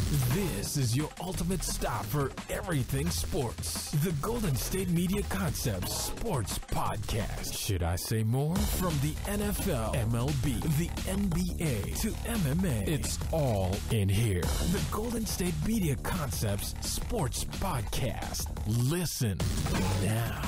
This is your ultimate stop for everything sports. The Golden State Media Concepts Sports Podcast. Should I say more? From the NFL, MLB, the NBA to MMA, it's all in here. The Golden State Media Concepts Sports Podcast. Listen now.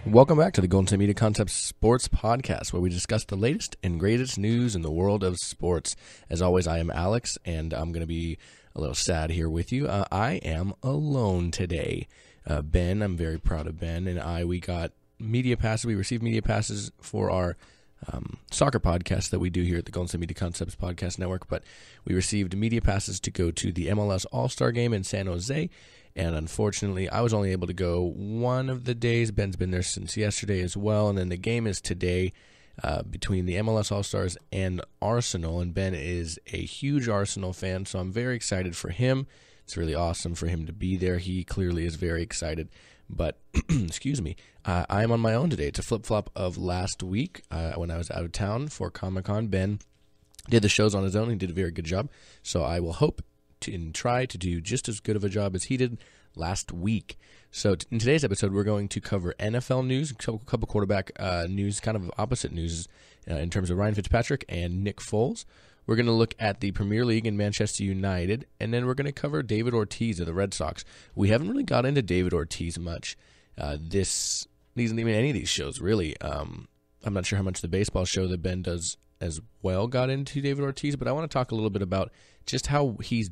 Welcome back to the Golden State Media Concepts Sports Podcast, where we discuss the latest and greatest news in the world of sports. As always, I am Alex, and I'm going to be a little sad here with you. I am alone today. Ben, I'm very proud of Ben, and we got media passes. We received media passes for our soccer podcast that we do here at the Golden State Media Concepts Podcast Network, but we received media passes to go to the MLS All-Star Game in San Jose. And unfortunately, I was only able to go one of the days. Ben's been there since yesterday as well. And then the game is today between the MLS All-Stars and Arsenal. And Ben is a huge Arsenal fan, so I'm very excited for him. It's really awesome for him to be there. He clearly is very excited. But, excuse me, I'm on my own today. It's a flip-flop of last week when I was out of town for Comic-Con. Ben did the shows on his own. He did a very good job. So I will hope and try to do just as good of a job as he did last week. So in today's episode, we're going to cover NFL news, a couple quarterback news, kind of opposite news in terms of Ryan Fitzpatrick and Nick Foles. We're going to look at the Premier League and Manchester United, and then we're going to cover David Ortiz of the Red Sox. We haven't really got into David Ortiz much any of these shows, really. I'm not sure how much the baseball show that Ben does as well got into David Ortiz, but I want to talk a little bit about just how he's,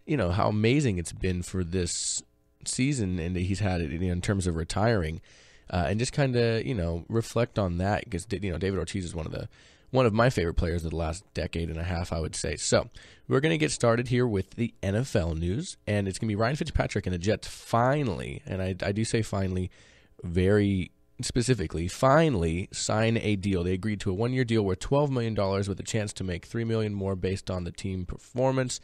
how amazing it's been for this season and that he's had it in terms of retiring, and just kind of, reflect on that because, David Ortiz is one of my favorite players of the last decade and a half, I would say. So we're going to get started here with the NFL news, and it's going to be Ryan Fitzpatrick and the Jets finally, and I do say finally very specifically, finally sign a deal. They agreed to a one-year deal worth $12 million with a chance to make $3 million more based on the team performance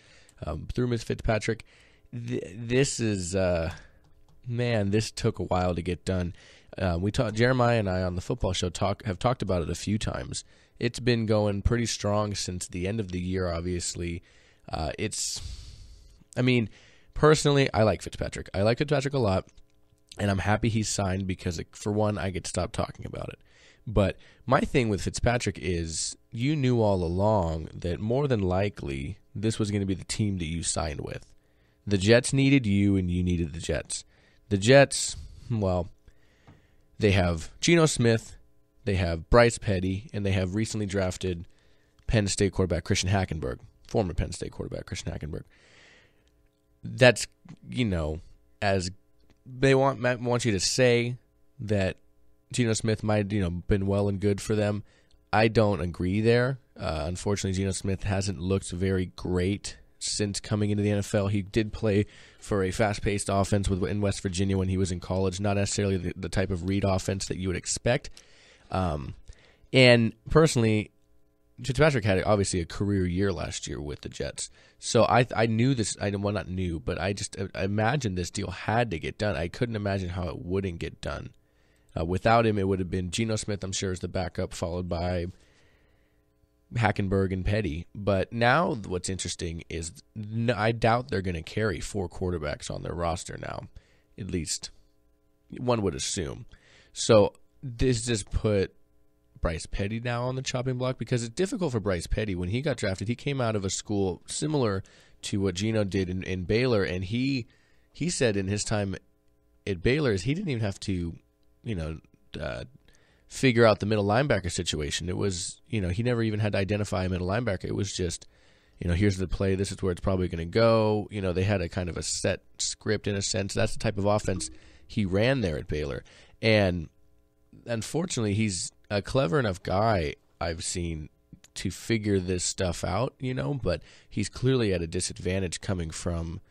through Ms. Fitzpatrick. This is, this took a while to get done. Jeremiah and I on the football show have talked about it a few times. It's been going pretty strong since the end of the year, obviously. Personally, I like Fitzpatrick. I like Fitzpatrick a lot. And I'm happy he's signed because, for one, I get to stop talking about it. But my thing with Fitzpatrick is you knew all along that more than likely this was going to be the team that you signed with. The Jets needed you and you needed the Jets. The Jets, well, they have Geno Smith, they have Bryce Petty, and they have recently drafted Penn State quarterback Christian Hackenberg, former Penn State quarterback Christian Hackenberg. That's, as they want you to say that Geno Smith might, been well and good for them. I don't agree there. Unfortunately, Geno Smith hasn't looked very great since coming into the NFL. He did play for a fast-paced offense in West Virginia when he was in college, not necessarily the type of read offense that you would expect. And personally, Fitzpatrick had obviously a career year last year with the Jets. So I knew this, not knew, but I imagined this deal had to get done. I couldn't imagine how it wouldn't get done. Without him, it would have been Geno Smith, I'm sure, as the backup, followed by Hackenberg and Petty. But now what's interesting is I doubt they're going to carry 4 quarterbacks on their roster now. At least one would assume. So this just put Bryce Petty now on the chopping block because it's difficult for Bryce Petty. When he got drafted, he came out of a school similar to what Geno did in Baylor, and he said in his time at Baylor he didn't even have to, figure out the middle linebacker situation. It was, he never even had to identify a middle linebacker. It was just, here's the play, this is where it's probably going to go. They had a kind of a set script in a sense. That's the type of offense he ran there at Baylor. And unfortunately, he's a clever enough guy I've seen to figure this stuff out, but he's clearly at a disadvantage coming from,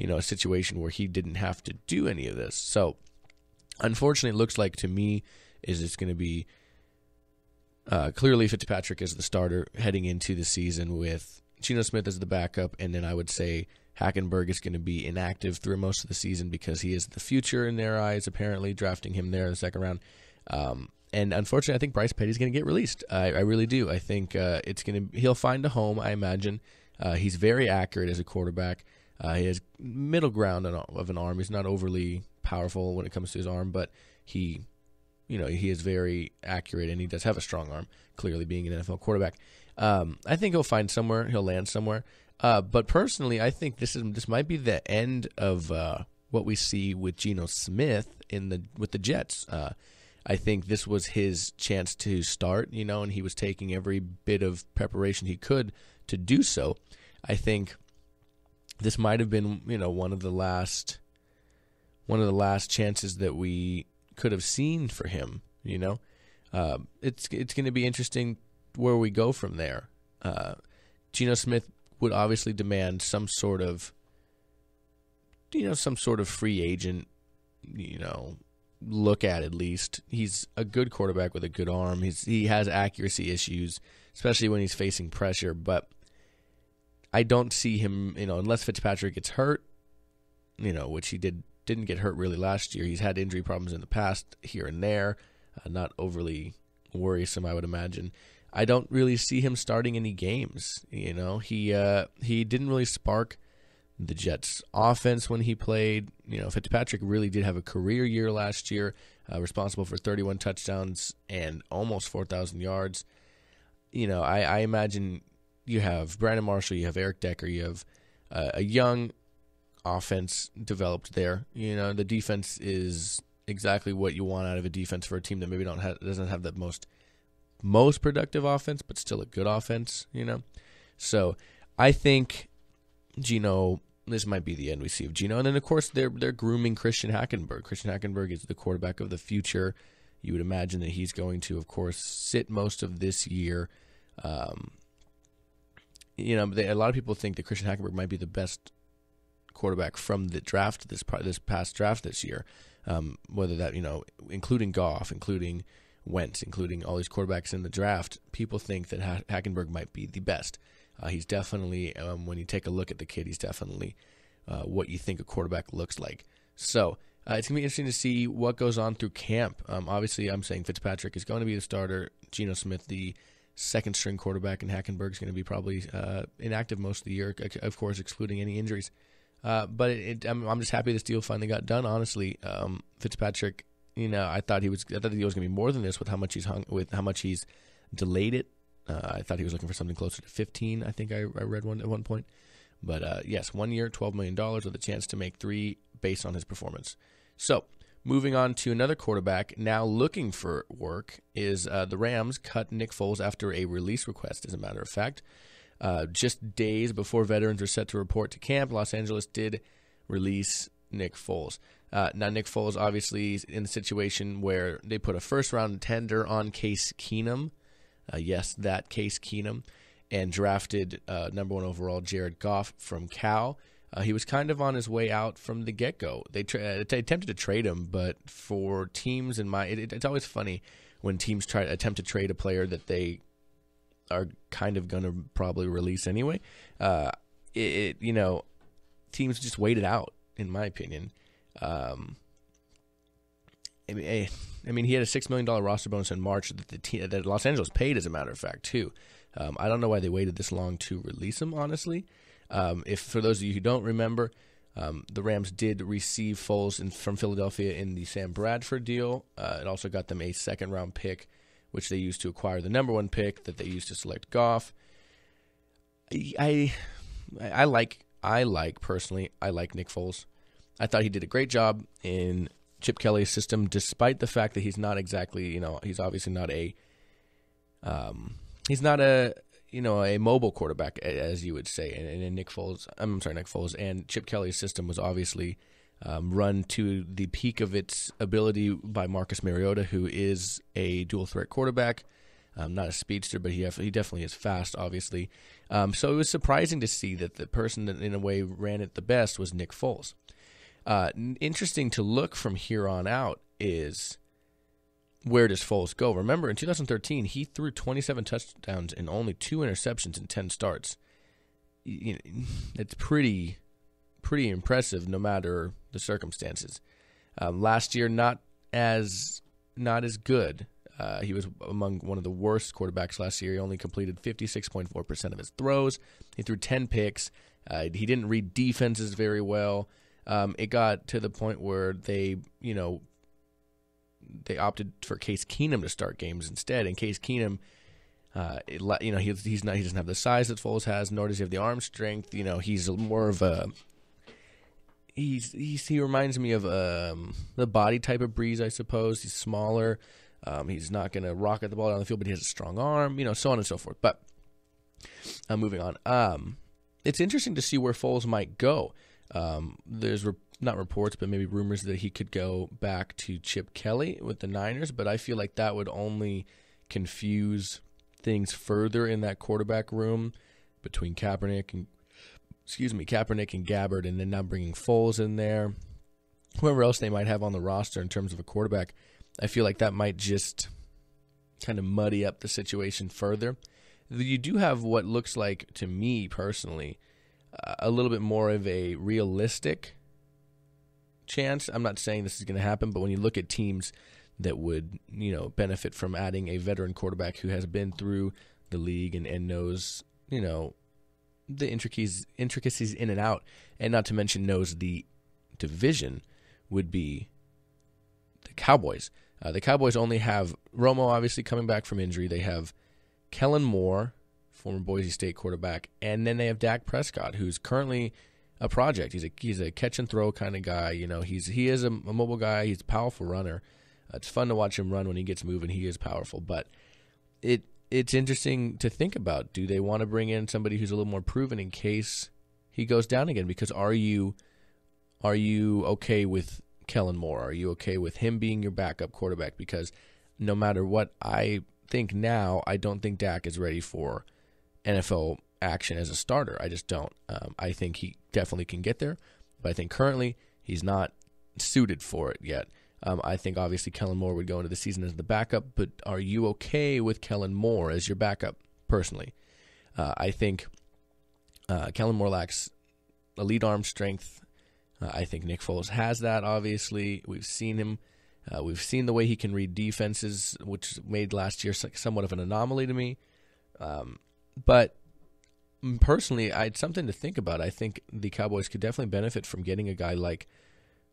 a situation where he didn't have to do any of this. So unfortunately, it looks like to me is it's going to be Clearly, Fitzpatrick is the starter heading into the season with Geno Smith as the backup, and then I would say Hackenberg is going to be inactive through most of the season because he is the future in their eyes, apparently, drafting him there in the second round. And unfortunately, I think Bryce Petty's going to get released. I really do. I think he'll find a home, I imagine. He's very accurate as a quarterback. He has middle ground of an arm. He's not overly powerful when it comes to his arm, but he is very accurate, and he does have a strong arm, clearly being an NFL quarterback. I think he'll find somewhere. He'll land somewhere. But personally, I think this might be the end of what we see with Geno Smith with the Jets. I think this was his chance to start, and he was taking every bit of preparation he could to do so. I think this might have been, one of the last chances that we could have seen for him. It's going to be interesting where we go from there. Geno Smith would obviously demand some sort of free agent, look at least. He's a good quarterback with a good arm. He has accuracy issues, especially when he's facing pressure, but I don't see him, unless Fitzpatrick gets hurt, which he didn't get hurt really last year. He's had injury problems in the past here and there, not overly worrisome, I would imagine. I don't really see him starting any games. He didn't really spark the Jets' offense when he played. Fitzpatrick really did have a career year last year, responsible for 31 touchdowns and almost 4,000 yards. I imagine you have Brandon Marshall, you have Eric Decker, you have a young offense developed there. The defense is exactly what you want out of a defense for a team that maybe doesn't have the most productive offense, but still a good offense. So I think this might be the end we see of Geno. And then, of course, they're grooming Christian Hackenberg. Christian Hackenberg is the quarterback of the future. You would imagine that he's going to, of course, sit most of this year. A lot of people think that Christian Hackenberg might be the best quarterback from the draft, this past draft this year. Whether that, including Goff, including Wentz, including all these quarterbacks in the draft, people think that Hackenberg might be the best. He's definitely, when you take a look at the kid, he's definitely what you think a quarterback looks like. So it's going to be interesting to see what goes on through camp. Obviously, I'm saying Fitzpatrick is going to be the starter, Geno Smith the second-string quarterback, and Hackenberg's going to be probably inactive most of the year, of course, excluding any injuries. But I'm just happy this deal finally got done, honestly. Fitzpatrick, I thought he was going to be more than this with how much he's delayed it. I thought he was looking for something closer to 15. I think I read one at one point. But yes, 1 year, $12 million with a chance to make 3 based on his performance. So moving on to another quarterback now looking for work is the Rams cut Nick Foles after a release request, as a matter of fact. Just days before veterans were set to report to camp, Los Angeles did release Nick Foles. Now, Nick Foles obviously is in a situation where they put a first-round tender on Case Keenum. Yes, that Case Keenum, and drafted number 1 overall Jared Goff from Cal. He was kind of on his way out from the get-go. They attempted to trade him, but for teams it's always funny when teams attempt to trade a player that they are kind of going to probably release anyway. Teams just wait it out, in my opinion. He had a $6 million roster bonus in March that Los Angeles paid, as a matter of fact, too. I don't know why they waited this long to release him, honestly. If for those of you who don't remember, the Rams did receive Foles from Philadelphia in the Sam Bradford deal. It also got them a second-round pick, which they used to acquire the number 1 pick that they used to select Goff. I like personally Nick Foles. I thought he did a great job in Chip Kelly's system, despite the fact that he's not exactly, he's obviously not a mobile quarterback, as you would say. And Nick Foles and Chip Kelly's system was obviously run to the peak of its ability by Marcus Mariota, who is a dual threat quarterback, not a speedster, but he definitely is fast, obviously. So it was surprising to see that the person that in a way ran it the best was Nick Foles. Interesting to look from here on out is where does Foles go? Remember, in 2013, he threw 27 touchdowns and only 2 interceptions in 10 starts. It's pretty impressive, no matter the circumstances. Last year, not as good. He was among one of the worst quarterbacks last year. He only completed 56.4% of his throws. He threw 10 picks. He didn't read defenses very well. It got to the point where they opted for Case Keenum to start games instead. And Case Keenum, he doesn't have the size that Foles has, nor does he have the arm strength. He's more of a he reminds me of the body type of Breeze, I suppose. He's smaller. He's not going to rocket the ball down the field, but he has a strong arm, so on and so forth. But moving on. It's interesting to see where Foles might go. There's not reports, but maybe rumors that he could go back to Chip Kelly with the Niners, but I feel like that would only confuse things further in that quarterback room between Kaepernick and Gabbard, and then now bringing Foles in there. Whoever else they might have on the roster in terms of a quarterback, I feel like that might just kind of muddy up the situation further. You do have what looks like, to me personally, a little bit more of a realistic chance. I'm not saying this is going to happen, but when you look at teams that would, benefit from adding a veteran quarterback who has been through the league and knows, the intricacies in and out, and not to mention knows the division, would be the Cowboys. The Cowboys only have Romo, obviously, coming back from injury. They have Kellen Moore, former Boise State quarterback, and then they have Dak Prescott, who's currently a project. He's a catch and throw kind of guy. He is a mobile guy. He's a powerful runner. It's fun to watch him run when he gets moving. He is powerful, but it's interesting to think about. Do they want to bring in somebody who's a little more proven in case he goes down again? Because are you okay with Kellen Moore? Are you okay with him being your backup quarterback? Because no matter what I think now, I don't think Dak is ready for NFL action as a starter. I just don't. I think he definitely can get there, but I think currently he's not suited for it yet. I think obviously Kellen Moore would go into the season as the backup, but are you okay with Kellen Moore as your backup personally? I think Kellen Moore lacks elite arm strength. I think Nick Foles has that, obviously. We've seen him. We've seen the way he can read defenses, which made last year somewhat of an anomaly to me. But personally, it's something to think about. I think the Cowboys could definitely benefit from getting a guy like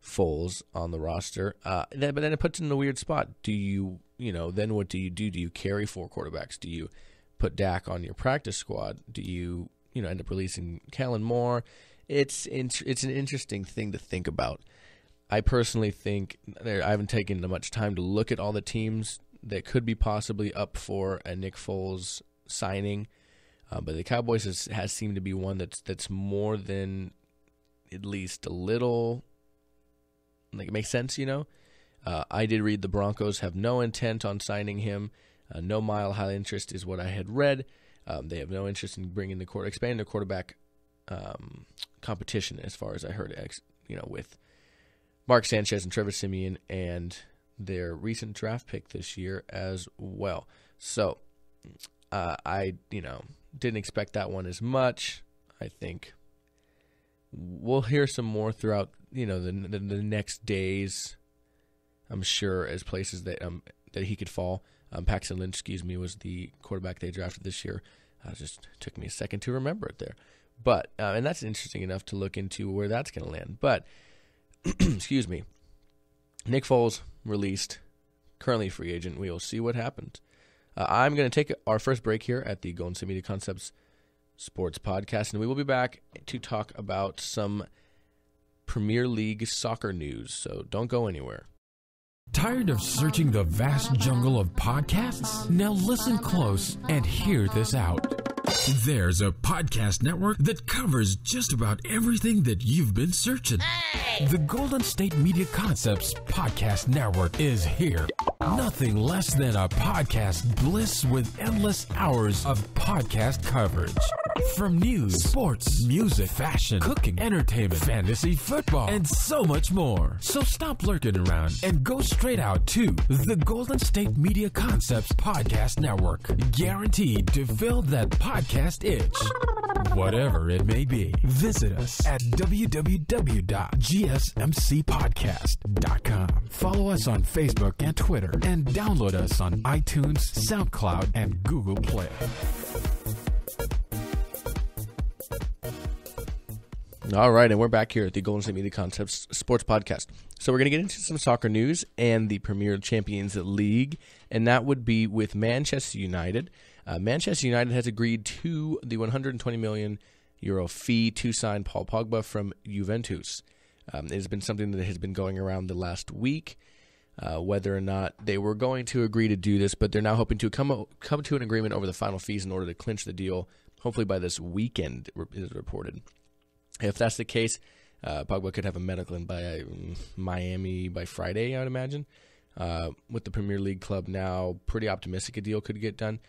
Foles on the roster. But then it puts it in a weird spot. Then what do you do? Do you carry 4 quarterbacks? Do you put Dak on your practice squad? Do you end up releasing Kellen Moore? It's an interesting thing to think about. I personally think I haven't taken much time to look at all the teams that could be possibly up for a Nick Foles signing, but the Cowboys has seemed to be one that's more than at least a little. Like, it makes sense, I did read the Broncos have no intent on signing him. No mile high interest is what I had read. They have no interest in expanding the quarterback competition, as far as I heard, with Mark Sanchez and Trevor Siemian and their recent draft pick this year as well. So I didn't expect that one as much. I think we'll hear some more throughout the next days, I'm sure, as places that he could fall. Paxton Lynch, was the quarterback they drafted this year. Just took me a second to remember it there. But and that's interesting enough to look into where that's going to land. But excuse me, Nick Foles released, currently free agent. We will see what happens. I'm going to take our first break here at the Golden State Media Concepts Sports Podcast, and we will be back to talk about some Premier League soccer news. So don't go anywhere. Tired of searching the vast jungle of podcasts? Now listen close and hear this out. There's a podcast network that covers just about everything that you've been searching. Hey! The Golden State Media Concepts Podcast Network is here. Nothing less than a podcast bliss with endless hours of podcast coverage. From news, sports, music, fashion, cooking, entertainment, fantasy, football, and so much more. So stop lurking around and go straight out to the Golden State Media Concepts Podcast Network. Guaranteed to fill that podcast itch. Whatever it may be. Visit us at www.gsmcpodcast.com. Follow us on Facebook and Twitter, and download us on iTunes, SoundCloud, and Google Play. All right, and we're back here at the Golden State Media Concepts Sports Podcast. So we're going to get into some soccer news and the Premier Champions League, and that would be with Manchester United. Manchester United has agreed to the €120 million fee to sign Paul Pogba from Juventus. It has been something that has been going around the last week, whether or not they were going to agree to do this, but they're now hoping to come to an agreement over the final fees in order to clinch the deal, hopefully by this weekend, is reported. If that's the case, Pogba could have a medical in by Miami by Friday, I would imagine. With the Premier League club now, pretty optimistic a deal could get done.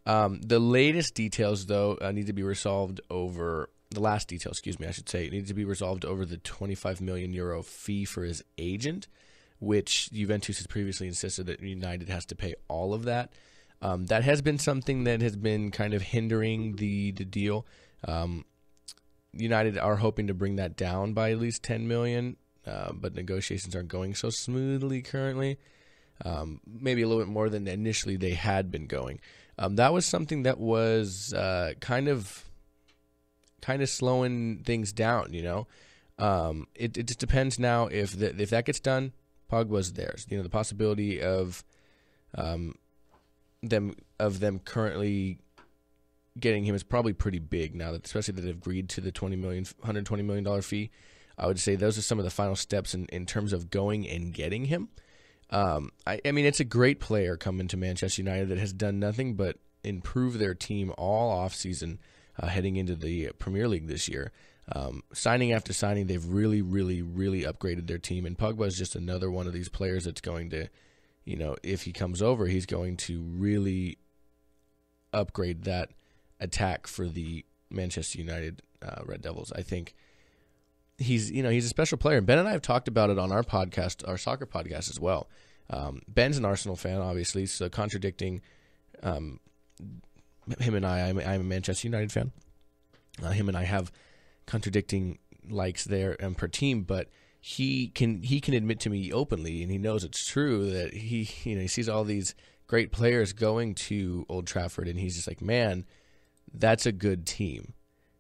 The latest details, though, need to be resolved over the last details. I should say, needs to be resolved over the €25 million fee for his agent, which Juventus has previously insisted that United has to pay all of that. That has been something that has been kind of hindering the deal. United are hoping to bring that down by at least $10 million, but negotiations aren't going so smoothly currently. Maybe a little bit more than initially they had been going. That was something that was kind of slowing things down. It just depends now if that gets done. Pogba's theirs. The possibility of them currently getting him is probably pretty big now, that especially that they've agreed to the $120 million fee. I would say those are some of the final steps in terms of going and getting him. I mean, it's a great player coming to Manchester United that has done nothing but improve their team all offseason heading into the Premier League this year. Signing after signing, they've really, really, really upgraded their team, and Pogba is just another one of these players that's going to, if he comes over, he's going to really upgrade that attack for the Manchester United Red Devils. I think he's a special player. Ben and I have talked about it on our podcast, our soccer podcast as well. Ben's an Arsenal fan, obviously, so contradicting him and I'm a Manchester United fan. Him and I have contradicting likes there per team, but he can admit to me openly, and he knows it's true, that he sees all these great players going to Old Trafford, and he's just like, man, that's a good team.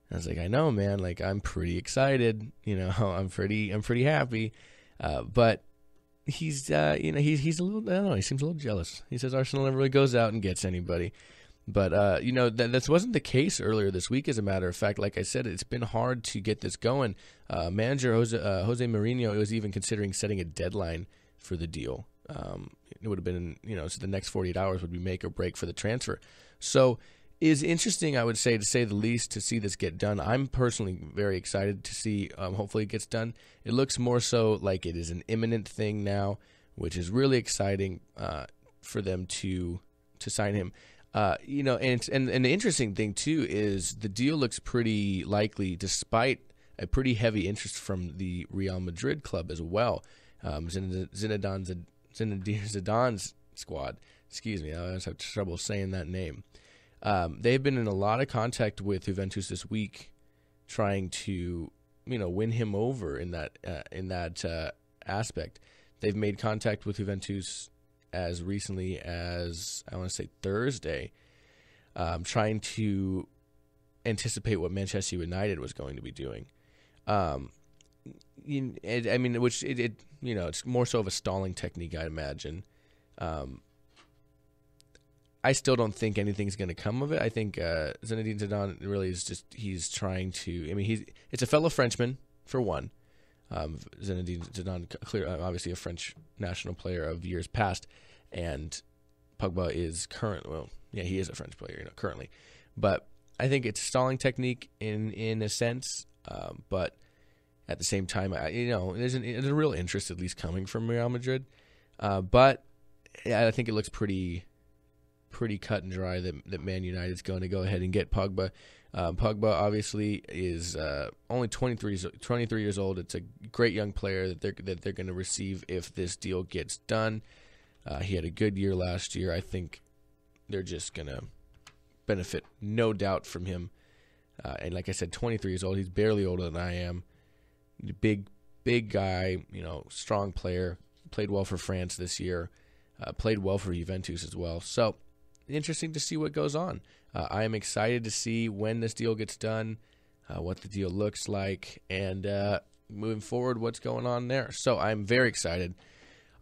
And I was like, I know, man. Like, I'm pretty excited. I'm pretty happy. But he's he's a little, I don't know. He seems a little jealous. He says Arsenal never really goes out and gets anybody. But that wasn't the case earlier this week. As a matter of fact, like I said, it's been hard to get this going. Manager Jose Mourinho was even considering setting a deadline for the deal. It would have been, so the next 48 hours would be make or break for the transfer. So is interesting, I would say, to say the least, to see this get done. I'm personally very excited to see, hopefully it gets done. It looks more so like it is an imminent thing now, which is really exciting for them to sign him. And the interesting thing, too, is the deal looks pretty likely despite a pretty heavy interest from the Real Madrid club as well. Zinedine Zidane's squad. Excuse me, I always have trouble saying that name. They've been in a lot of contact with Juventus this week, trying to, win him over in that aspect. They've made contact with Juventus as recently as, I want to say, Thursday, trying to anticipate what Manchester United was going to be doing. It's more so of a stalling technique, I'd imagine. I still don't think anything's going to come of it. I think Zinedine Zidane really is just, he's trying to, it's a fellow Frenchman, for one. Zinedine Zidane, obviously a French national player of years past, and Pogba is he is a French player, currently. But I think it's a stalling technique in a sense, but at the same time, there's a real interest at least coming from Real Madrid. But I think it looks pretty pretty cut and dry that Man United's going to go ahead and get Pogba. Pogba obviously is only 23 years old. It's a great young player that they're going to receive if this deal gets done. He had a good year last year. I think they're just going to benefit, no doubt, from him. And like I said, 23 years old. He's barely older than I am. Big guy, strong player. Played well for France this year. Played well for Juventus as well. So, interesting to see what goes on. I am excited to see when this deal gets done, what the deal looks like, and moving forward, what's going on there. So, I'm very excited.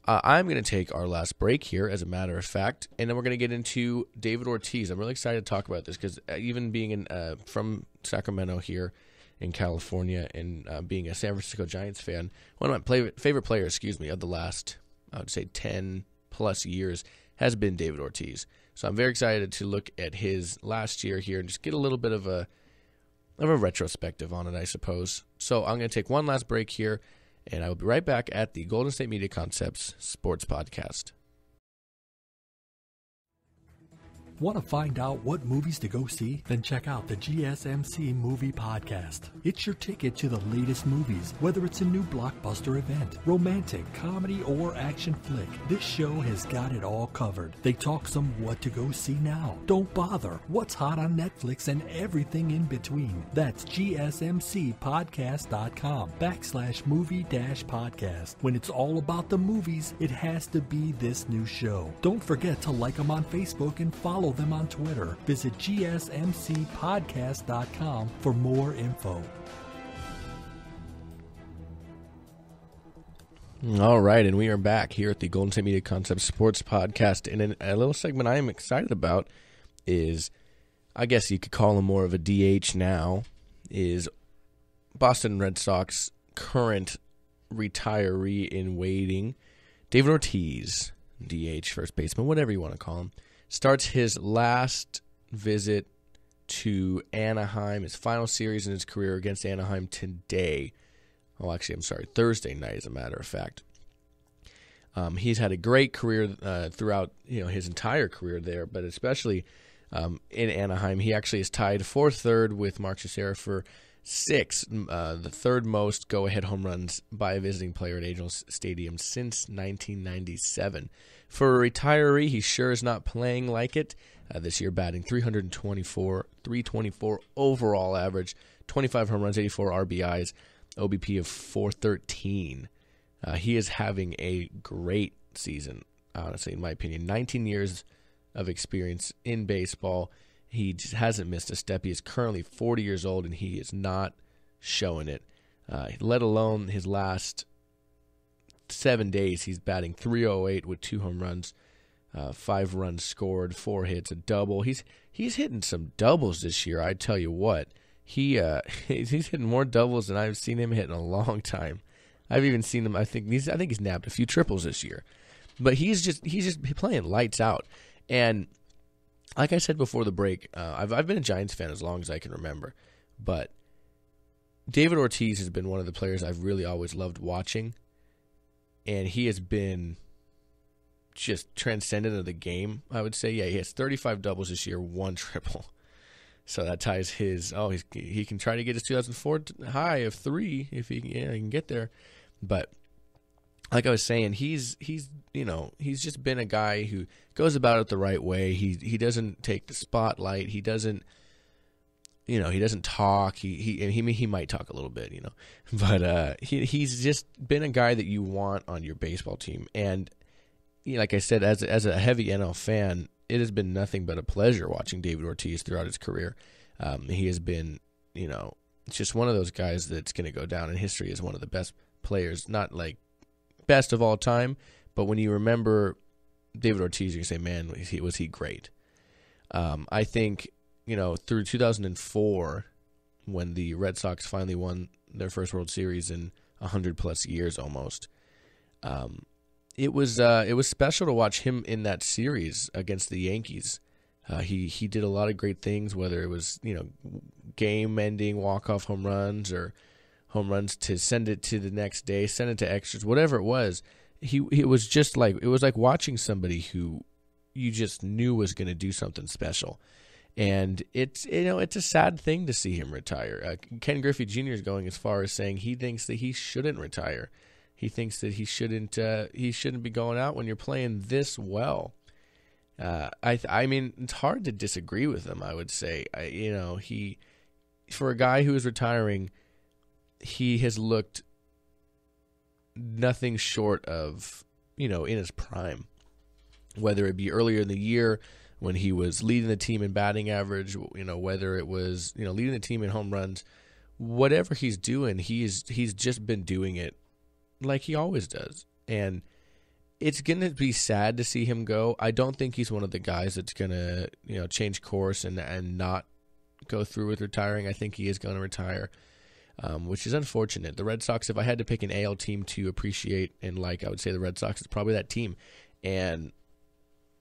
I'm going to take our last break here, as a matter of fact, and then we're going to get into David Ortiz. I'm really excited to talk about this because even being from Sacramento here in California and being a San Francisco Giants fan, one of my favorite players, of the last, I would say, 10-plus years has been David Ortiz. So I'm very excited to look at his last year here and just get a little bit of a retrospective on it, I suppose. So I'm going to take one last break here, and I will be right back at the Golden State Media Concepts Sports Podcast. Want to find out what movies to go see? Then check out the GSMC Movie Podcast. It's your ticket to the latest movies, whether it's a new blockbuster event, romantic, comedy, or action flick. This show has got it all covered. They talk some what to go see now. Don't bother. What's hot on Netflix and everything in between. That's GSMCpodcast.com/movie-podcast. When it's all about the movies, it has to be this new show. Don't forget to like them on Facebook and follow them on Twitter. Visit GSMCpodcast.com for more info. All right, and we are back here at the Golden State Media Concepts Sports Podcast. And a little segment I am excited about is, I guess you could call him more of a DH now, is Boston Red Sox current retiree in waiting, David Ortiz, DH, first baseman, whatever you want to call him, starts his last visit to Anaheim, his final series in his career against Anaheim today. Oh, actually, I'm sorry, Thursday night, as a matter of fact. He's had a great career throughout his entire career there, but especially in Anaheim. He actually is tied for third with Mark Teixeira for 6, the third most go-ahead home runs by a visiting player at Angels Stadium since 1997. For a retiree, he sure is not playing like it. This year batting .324 overall average, 25 home runs, 84 RBIs, OBP of .413. He is having a great season, honestly, in my opinion. 19 years of experience in baseball. He just hasn't missed a step. He is currently 40 years old, and he is not showing it. Let alone his last 7 days, he's batting .308 with 2 home runs, 5 runs scored, 4 hits, a double. He's hitting some doubles this year. I tell you what, he's hitting more doubles than I've seen him hit in a long time. I've even seen him. I think he's nabbed a few triples this year, but he's just playing lights out. And like I said before the break, I've been a Giants fan as long as I can remember, but David Ortiz has been one of the players I've really always loved watching. And he has been just transcendent of the game, I would say. Yeah, he has 35 doubles this year, 1 triple. So that ties his. He can try to get his 2004 high of 3 if he can get there. But like I was saying, he's just been a guy who goes about it the right way. He doesn't take the spotlight. He doesn't. He doesn't talk. He might talk a little bit, but he's just been a guy that you want on your baseball team. And like I said, as a heavy NL fan, it has been nothing but a pleasure watching David Ortiz throughout his career. He has been, just one of those guys that's going to go down in history as one of the best players, not like best of all time, but when you remember David Ortiz, you can say, man, was he great. I think. Through 2004, when the Red Sox finally won their first World Series in 100-plus years almost, it was special to watch him in that series against the Yankees. He did a lot of great things, whether it was game-ending walk-off home runs or home runs to send it to the next day, send it to extras, whatever it was. It was like watching somebody who you just knew was going to do something special. And it's a sad thing to see him retire. Ken Griffey Jr. is going as far as saying he thinks that he shouldn't retire. He thinks that he shouldn't be going out when you're playing this well. I mean, it's hard to disagree with him. I would say, for a guy who is retiring, he has looked nothing short of, in his prime. Whether it be earlier in the year when he was leading the team in batting average, whether it was, leading the team in home runs, whatever he's doing, he's just been doing it like he always does. And it's going to be sad to see him go. I don't think he's one of the guys that's going to, change course and not go through with retiring. I think he is going to retire, which is unfortunate. The Red Sox, if I had to pick an AL team to appreciate and like, I would say the Red Sox is probably that team. And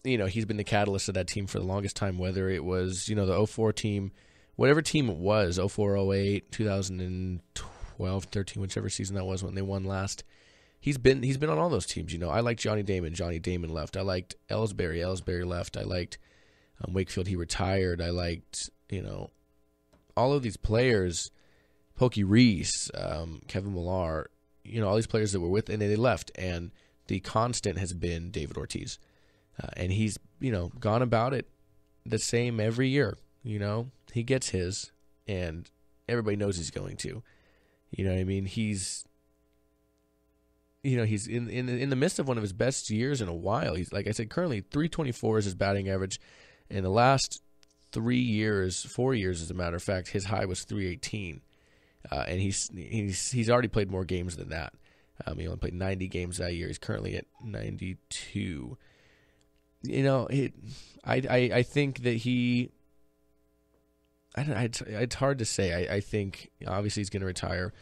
he's been the catalyst of that team for the longest time, whether it was, the 04 team, whatever team it was, 04, 08, 2012, 13, whichever season that was when they won last. He's been on all those teams. I liked Johnny Damon left. I liked Ellsbury left. I liked Wakefield, he retired. I liked, all of these players, Pokey Reese, Kevin Millar, all these players that were with, and they left. And the constant has been David Ortiz. And he's, gone about it the same every year. He gets his, and everybody knows he's going to. You know what I mean? He's in the midst of one of his best years in a while. He's, like I said, currently 324 is his batting average. In the last 4 years, as a matter of fact, his high was 318. And he's already played more games than that. He only played 90 games that year. He's currently at 92. I think that he. It's hard to say. I think obviously he's going to retire.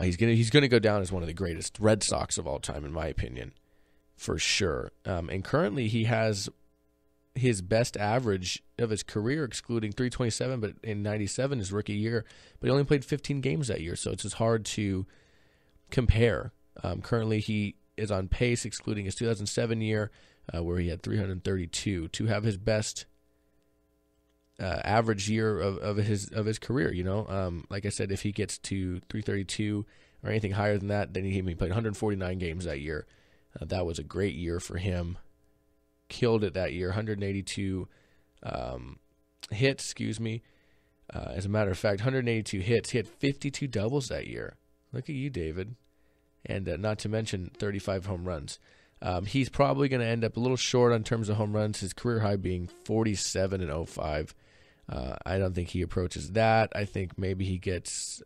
He's going to go down as one of the greatest Red Sox of all time, in my opinion, for sure. And currently he has his best average of his career, excluding 327, but in 97, his rookie year. But he only played 15 games that year, so it's just hard to compare. Currently he is on pace, excluding his 2007 year, where he had 332, to have his best average year of his career. Like I said, if he gets to 332 or anything higher than that, then he played 149 games that year. That was a great year for him. Killed it that year. 182 hits. As a matter of fact, 182 hits. He had 52 doubles that year. Look at you, David. And not to mention 35 home runs. He's probably going to end up a little short in terms of home runs, his career high being 47 in 05. I don't think he approaches that. I think maybe he gets,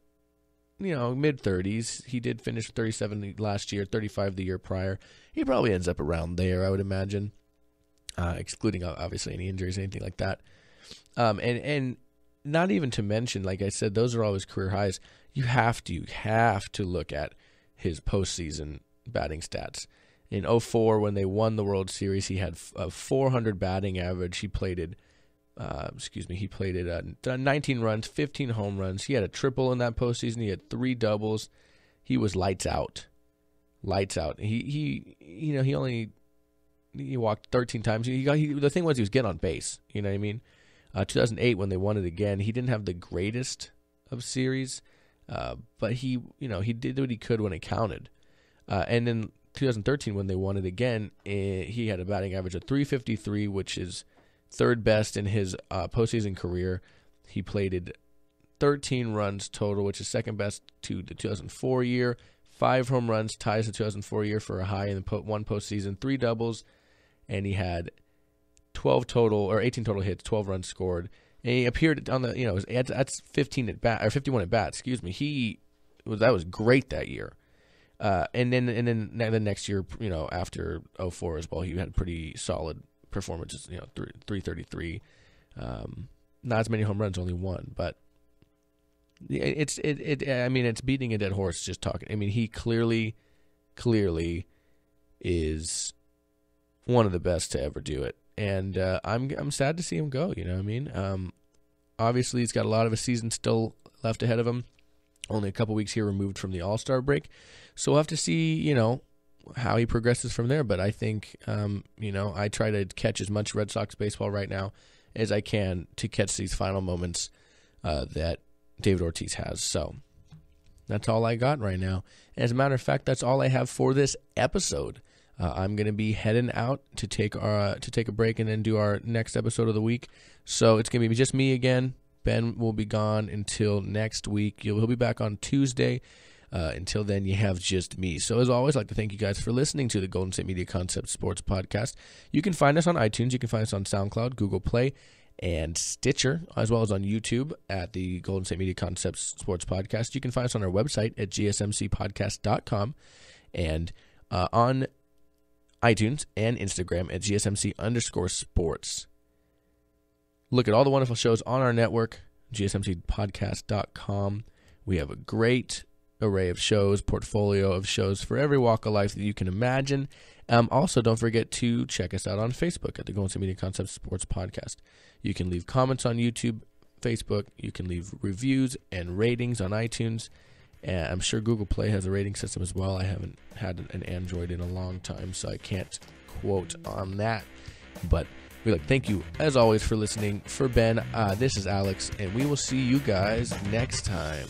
mid-30s. He did finish 37 last year, 35 the year prior. He probably ends up around there, I would imagine, excluding, obviously, any injuries, anything like that. And not even to mention, like I said, those are all his career highs. You have to look at his postseason batting stats. In 04, when they won the World Series, he had a 400 batting average. He plated 19 runs, 15 home runs. He had a triple in that postseason. He had 3 doubles. He was lights out. He walked 13 times. The thing was, he was getting on base. You know what I mean? 2008, when they won it again, he didn't have the greatest of series, but he did what he could when it counted. And then 2013, when they won it again, he had a batting average of 353, which is third best in his postseason career. He plated 13 runs total, which is second best to the 2004 year. 5 home runs, ties the 2004 year for a high in one postseason. 3 doubles, and he had 18 total hits, 12 runs scored. And he appeared on the, that's 51 at bat. That was great that year. And then the next year, after 04 as well, he had pretty solid performances. 333, not as many home runs, only 1, but it's beating a dead horse just talking. I mean, he clearly is one of the best to ever do it, and I'm sad to see him go. You know what I mean? Obviously, he's got a lot of a season still left ahead of him. Only a couple weeks here removed from the All-Star break. So we'll have to see, how he progresses from there. But I think, I try to catch as much Red Sox baseball right now as I can to catch these final moments that David Ortiz has. So that's all I got right now. As a matter of fact, that's all I have for this episode. I'm going to be heading out to take a break and then do our next episode of the week. So it's going to be just me again. Ben will be gone until next week. He'll be back on Tuesday. Until then, you have just me. So as always, I'd like to thank you guys for listening to the Golden State Media Concepts Sports Podcast. You can find us on iTunes. You can find us on SoundCloud, Google Play, and Stitcher, as well as on YouTube at the Golden State Media Concepts Sports Podcast. You can find us on our website at gsmcpodcast.com and on iTunes and Instagram at gsmc_sports. Look at all the wonderful shows on our network, gsmcpodcast.com. We have a great array of shows, portfolio of shows for every walk of life that you can imagine. Also, don't forget to check us out on Facebook at the Golden State Media Concepts Sports Podcast. You can leave comments on YouTube, Facebook. You can leave reviews and ratings on iTunes. And I'm sure Google Play has a rating system as well. I haven't had an Android in a long time, so I can't quote on that. But thank you, as always, for listening. For Ben, this is Alex, and we will see you guys next time.